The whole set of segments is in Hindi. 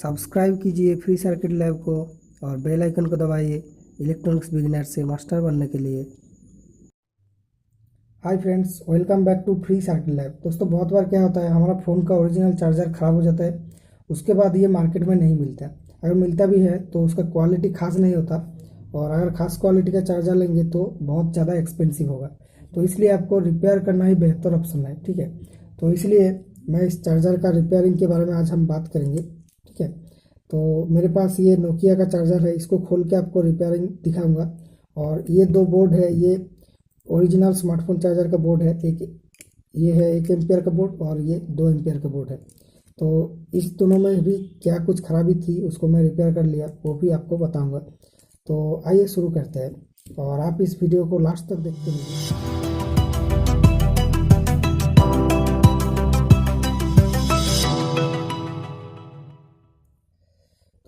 सब्सक्राइब कीजिए फ्री सर्किट लैब को और बेल आइकन को दबाइए इलेक्ट्रॉनिक्स बिगिनर से मास्टर बनने के लिए। Hi friends, welcome back to free circuit lab. दोस्तों, बहुत बार क्या होता है, हमारा फ़ोन का ओरिजिनल चार्जर ख़राब हो जाता है। उसके बाद ये मार्केट में नहीं मिलता। अगर मिलता भी है तो उसका क्वालिटी खास नहीं होता, और अगर खास क्वालिटी का चार्जर लेंगे तो बहुत ज़्यादा एक्सपेंसिव होगा। तो इसलिए आपको रिपेयर करना ही बेहतर ऑप्शन है। ठीक है, तो इसलिए मैं इस चार्जर का रिपेयरिंग के बारे में आज हम बात करेंगे। ठीक है, तो मेरे पास ये नोकिया का चार्जर है, इसको खोल के आपको रिपेयरिंग दिखाऊंगा। और ये दो बोर्ड है, ये ओरिजिनल स्मार्टफोन चार्जर का बोर्ड है। एक ये है 1 एम्पियर का बोर्ड और ये 2 एम्पियर का बोर्ड है। तो इस दोनों में भी क्या कुछ खराबी थी, उसको मैं रिपेयर कर लिया, वो भी आपको बताऊंगा। तो आइए शुरू करते हैं और आप इस वीडियो को लास्ट तक देखते रहिए।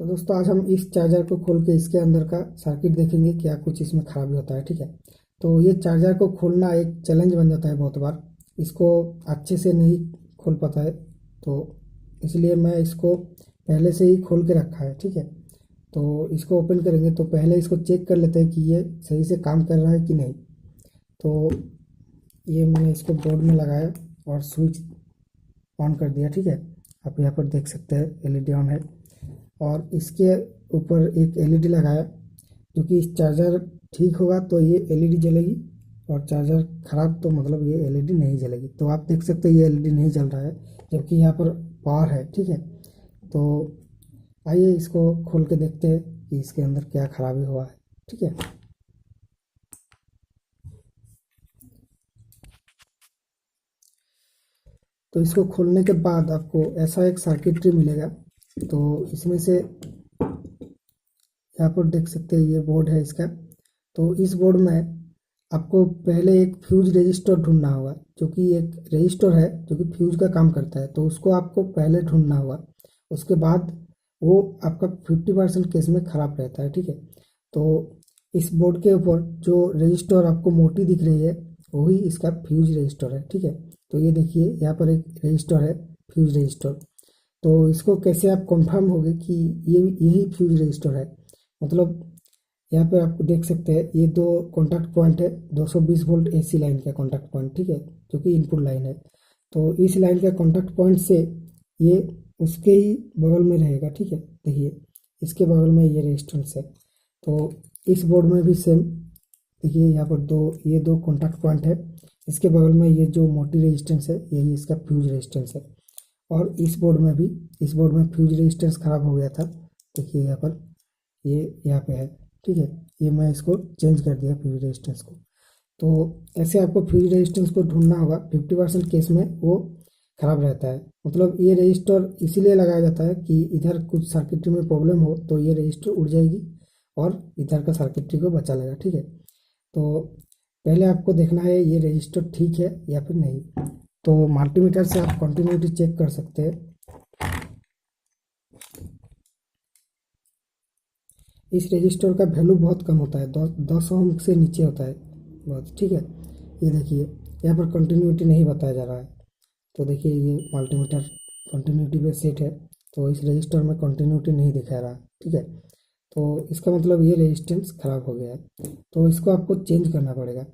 तो दोस्तों, आज हम इस चार्जर को खोल के इसके अंदर का सर्किट देखेंगे, क्या कुछ इसमें खराबी होता है। ठीक है, तो ये चार्जर को खोलना एक चैलेंज बन जाता है। बहुत बार इसको अच्छे से नहीं खोल पाता है, तो इसलिए मैं इसको पहले से ही खोल के रखा है। ठीक है, तो इसको ओपन करेंगे तो पहले इसको चेक कर लेते हैं कि ये सही से काम कर रहा है कि नहीं। तो ये मैंने इसको बोर्ड में लगाया और स्विच ऑन कर दिया। ठीक है, आप यहाँ पर देख सकते हैं एलईडी ऑन है, और इसके ऊपर एक एलईडी लगाया, क्योंकि इस चार्जर ठीक होगा तो ये एलईडी जलेगी, और चार्जर ख़राब तो मतलब ये एलईडी नहीं जलेगी। तो आप देख सकते हैं ये एलईडी नहीं जल रहा है, जबकि यहाँ पर पावर है। ठीक है, तो आइए इसको खोल के देखते हैं कि इसके अंदर क्या खराबी हुआ है। ठीक है, तो इसको खोलने के बाद आपको ऐसा एक सर्किटरी मिलेगा। तो इसमें से यहाँ पर देख सकते हैं ये बोर्ड है इसका। तो इस बोर्ड में आपको पहले एक फ्यूज रजिस्टर ढूंढना होगा, जो कि एक रजिस्टर है जो कि फ्यूज का काम करता है। तो उसको आपको पहले ढूंढना होगा, उसके बाद वो आपका 50% केस में ख़राब रहता है। ठीक है, तो इस बोर्ड के ऊपर जो रजिस्टर आपको मोटी दिख रही है वही इसका फ्यूज रजिस्टर है। ठीक है, तो ये देखिए यहाँ पर एक रजिस्टर है, फ्यूज रजिस्टर। तो इसको कैसे आप कंफर्म होगे कि ये यही फ्यूज रजिस्टर है, मतलब यहाँ पे आप देख सकते हैं ये दो कॉन्टैक्ट पॉइंट है, 220 वोल्ट एसी लाइन का कॉन्टैक्ट पॉइंट। ठीक है, जो कि इनपुट लाइन है। तो इस लाइन का कॉन्टैक्ट पॉइंट से ये उसके ही बगल में रहेगा। ठीक है, देखिए इसके बगल में ये रेजिस्टेंस है। तो इस बोर्ड में भी सेम, देखिए यहाँ पर ये दो कॉन्टैक्ट पॉइंट है, इसके बगल में ये जो मोटी रेजिस्टेंस है यही इसका फ्यूज रेजिस्टेंस है। और इस बोर्ड में फ्यूज रेजिस्टेंस ख़राब हो गया था। देखिए यहाँ पर ये यहाँ पे है। ठीक है, ये मैं इसको चेंज कर दिया फ्यूज रेजिस्टेंस को। तो ऐसे आपको फ्यूज रेजिस्टेंस को ढूंढना होगा। 50% केस में वो ख़राब रहता है, मतलब ये रजिस्टर इसीलिए लगाया जाता है कि इधर कुछ सर्किटरी में प्रॉब्लम हो तो ये रजिस्टर उड़ जाएगी और इधर का सर्किटरी को बचा लेगा। ठीक है, तो पहले आपको देखना है ये रजिस्टर ठीक है या फिर नहीं। तो मल्टीमीटर से आप कंटिन्यूटी चेक कर सकते हैं। इस रजिस्टर का वैल्यू बहुत कम होता है, 10 ओम से नीचे होता है बहुत। ठीक है, ये देखिए यहाँ पर कंटिन्यूटी नहीं बताया जा रहा है। तो देखिए ये मल्टीमीटर कंटिन्यूटी पे सेट है, तो इस रजिस्टर में कंटिन्यूटी नहीं दिखा रहा। ठीक है, तो इसका मतलब ये रेजिस्टेंस ख़राब हो गया है, तो इसको आपको चेंज करना पड़ेगा।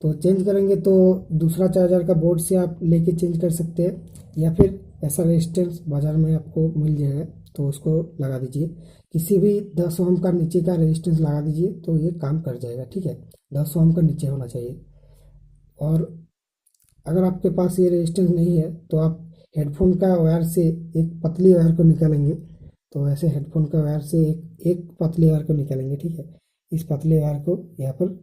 तो चेंज करेंगे तो दूसरा चार्जर का बोर्ड से आप लेके चेंज कर सकते हैं, या फिर ऐसा रेजिस्टेंस बाज़ार में आपको मिल जाएगा तो उसको लगा दीजिए। किसी भी 10 ओम का नीचे का रेजिस्टेंस लगा दीजिए तो ये काम कर जाएगा। ठीक है, 10 ओम का नीचे होना चाहिए। और अगर आपके पास ये रेजिस्टेंस नहीं है तो आप हेडफोन का वायर से एक पतली वायर को निकालेंगे। तो ऐसे हेडफोन का वायर से एक पतली वायर को निकालेंगे। ठीक है, इस पतले वायर को यहाँ पर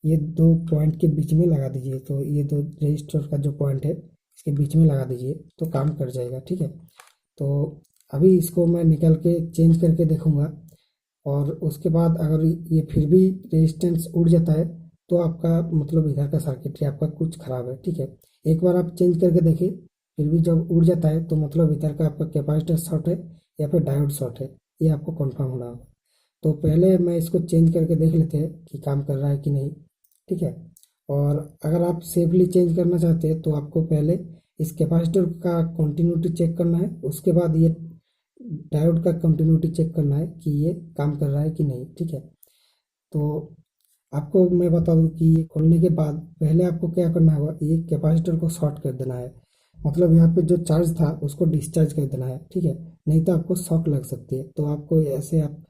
ये दो पॉइंट के बीच में लगा दीजिए। तो ये दो रजिस्टर का जो पॉइंट है इसके बीच में लगा दीजिए तो काम कर जाएगा। ठीक है, तो अभी इसको मैं निकाल के चेंज करके देखूँगा, और उसके बाद अगर ये फिर भी रेजिस्टेंस उड़ जाता है तो आपका मतलब इधर का सर्किटरी आपका कुछ ख़राब है। ठीक है, एक बार आप चेंज करके देखिए, फिर भी जब उड़ जाता है तो मतलब इधर का आपका कैपेसिटर शॉर्ट है या फिर डायोड शॉर्ट है, ये आपको कंफर्म होना होगा। तो पहले मैं इसको चेंज करके देख लेते हैं कि काम कर रहा है कि नहीं। ठीक है, और अगर आप सेफली चेंज करना चाहते हैं तो आपको पहले इस कैपेसिटर का कंटिन्यूटी चेक करना है, उसके बाद ये डायोड का कंटिन्यूटी चेक करना है कि ये काम कर रहा है कि नहीं, ठीक है। तो आपको मैं बता दूं कि ये खोलने के बाद पहले आपको क्या करना होगा, ये कैपेसिटर को शॉर्ट कर देना है। मतलब यहाँ पे जो चार्ज था उसको डिस्चार्ज कर देना है, ठीक है। नहीं तो आपको शॉक लग सकती है। तो आपको ऐसे आप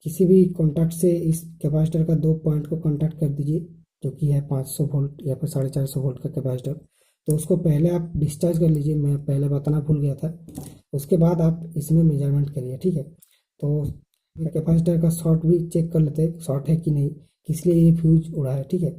किसी भी कॉन्टैक्ट से इस कैपेसिटर का 2 पॉइंट को कॉन्टैक्ट कर दीजिए, जो कि है 500 वोल्ट या फिर 450 वोल्ट का कैपेसिटर। तो उसको पहले आप डिस्चार्ज कर लीजिए, मैं पहले बताना भूल गया था। उसके बाद आप इसमें मेजरमेंट करिए, ठीक है। तो कैपेसिटर का शॉर्ट भी चेक कर लेते हैं, शॉर्ट है कि नहीं, किस लिए ये फ्यूज उड़ा है, ठीक है।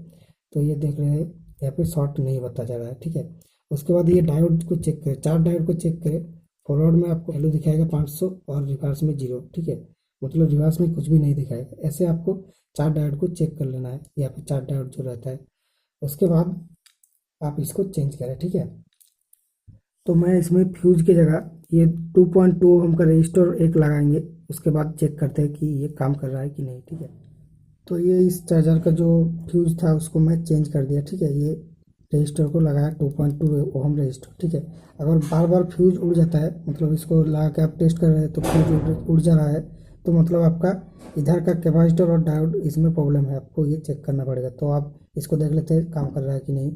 तो ये देख रहे हैं यहाँ पे शॉर्ट नहीं बता जा रहा है, ठीक है। उसके बाद ये डायोड को चेक करें, 4 डायोड को चेक करें। फॉरवर्ड में आपको वैल्यू दिखाएगा 500 और रिवर्स में 0, ठीक है। मतलब रिवर्स में कुछ भी नहीं दिखाएगा। ऐसे आपको 4 डायोड को चेक कर लेना है, या फिर 4 डायोड जो रहता है। उसके बाद आप इसको चेंज करें, ठीक है। तो मैं इसमें फ्यूज की जगह ये 2.2 ओम का रजिस्टर एक लगाएंगे। उसके बाद चेक करते हैं कि ये काम कर रहा है कि नहीं, ठीक है। तो ये इस चार्जर का जो फ्यूज था उसको मैं चेंज कर दिया, ठीक है। ये रजिस्टर को लगाया 2.2 ओम रजिस्टर, ठीक है। अगर बार बार फ्यूज उड़ जाता है, मतलब इसको लगा के आप टेस्ट कर रहे हैं तो फ्यूज उड़ जा रहा है, तो मतलब आपका इधर का कैपेसिटर और डायोड इसमें प्रॉब्लम है, आपको ये चेक करना पड़ेगा। तो आप इसको देख लेते हैं काम कर रहा है कि नहीं।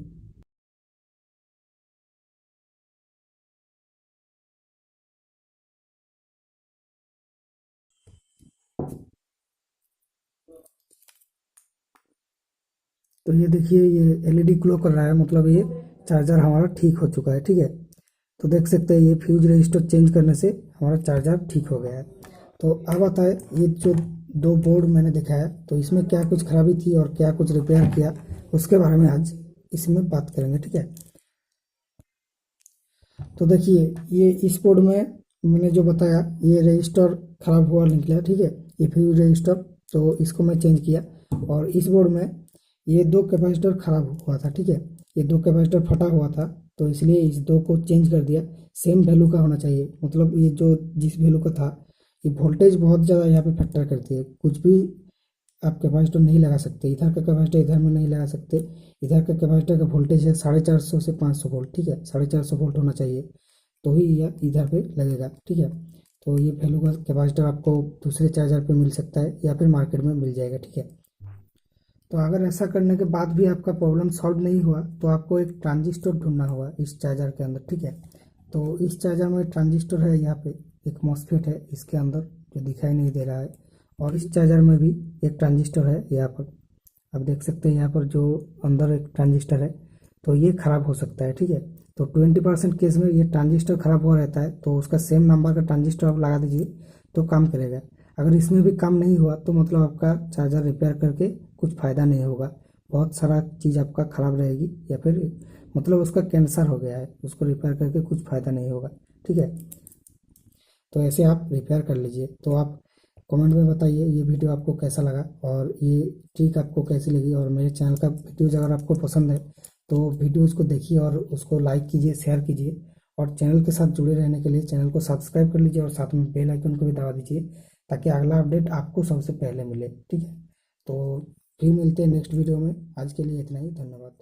तो ये देखिए ये एलईडी ग्लो कर रहा है, मतलब ये चार्जर हमारा ठीक हो चुका है, ठीक है। तो देख सकते हैं ये फ्यूज रजिस्टर चेंज करने से हमारा चार्जर ठीक हो गया है। तो अब आता है ये जो 2 बोर्ड मैंने दिखाया, तो इसमें क्या कुछ खराबी थी और क्या कुछ रिपेयर किया, उसके बारे में आज इसमें बात करेंगे, ठीक है। तो देखिए ये इस बोर्ड में मैंने जो बताया, ये रजिस्टर खराब हुआ निकला, ठीक है। ये फ्यूज रजिस्टर, तो इसको मैं चेंज किया। और इस बोर्ड में ये 2 कैपेसिटर खराब हुआ था, ठीक है। ये 2 कैपेसिटर फटा हुआ था, तो इसलिए इस 2 को चेंज कर दिया। सेम वैल्यू का होना चाहिए, मतलब ये जो जिस वैल्यू का था, ये वोल्टेज बहुत ज़्यादा यहाँ पे फैक्टर करती है। कुछ भी आप कैपेसिटर नहीं लगा सकते, इधर का कैपेसिटर इधर में नहीं लगा सकते। इधर का कैपेसिटर का वोल्टेज है 450 से 500 वोल्ट, ठीक है। 450 वोल्ट होना चाहिए, तो ही यह इधर पे लगेगा, ठीक है। तो ये वैल्यू का कैपेसिटर आपको दूसरे चार्जर पे मिल सकता है या फिर मार्केट में मिल जाएगा, ठीक है। तो अगर ऐसा करने के बाद भी आपका प्रॉब्लम सॉल्व नहीं हुआ, तो आपको एक ट्रांजिस्टर ढूंढना होगा इस चार्जर के अंदर, ठीक है। तो इस चार्जर में ट्रांजिस्टर है, यहाँ पे एक मॉसफेट है इसके अंदर जो दिखाई नहीं दे रहा है। और इस चार्जर में भी एक ट्रांजिस्टर है यहाँ पर, आप देख सकते हैं यहाँ पर जो अंदर एक ट्रांजिस्टर है। तो ये खराब हो सकता है, ठीक है। तो 20% केस में ये ट्रांजिस्टर खराब हुआ रहता है, तो उसका सेम नंबर का ट्रांजिस्टर आप लगा दीजिए तो काम करेगा। अगर इसमें भी काम नहीं हुआ तो मतलब आपका चार्जर रिपेयर करके कुछ फ़ायदा नहीं होगा, बहुत सारा चीज़ आपका ख़राब रहेगी, या फिर मतलब उसका कैंसर हो गया है, उसको रिपेयर करके कुछ फ़ायदा नहीं होगा, ठीक है। तो ऐसे आप रिपेयर कर लीजिए। तो आप कमेंट में बताइए ये वीडियो आपको कैसा लगा और ये ट्रिक आपको कैसी लगी। और मेरे चैनल का वीडियोज़ अगर आपको पसंद है तो वीडियोज़ को देखिए और उसको लाइक कीजिए, शेयर कीजिए। और चैनल के साथ जुड़े रहने के लिए चैनल को सब्सक्राइब कर लीजिए और साथ में बेल आइकन को भी दबा दीजिए, ताकि अगला अपडेट आपको सबसे पहले मिले, ठीक है। तो फिर मिलते हैं नेक्स्ट वीडियो में, आज के लिए इतना ही, धन्यवाद।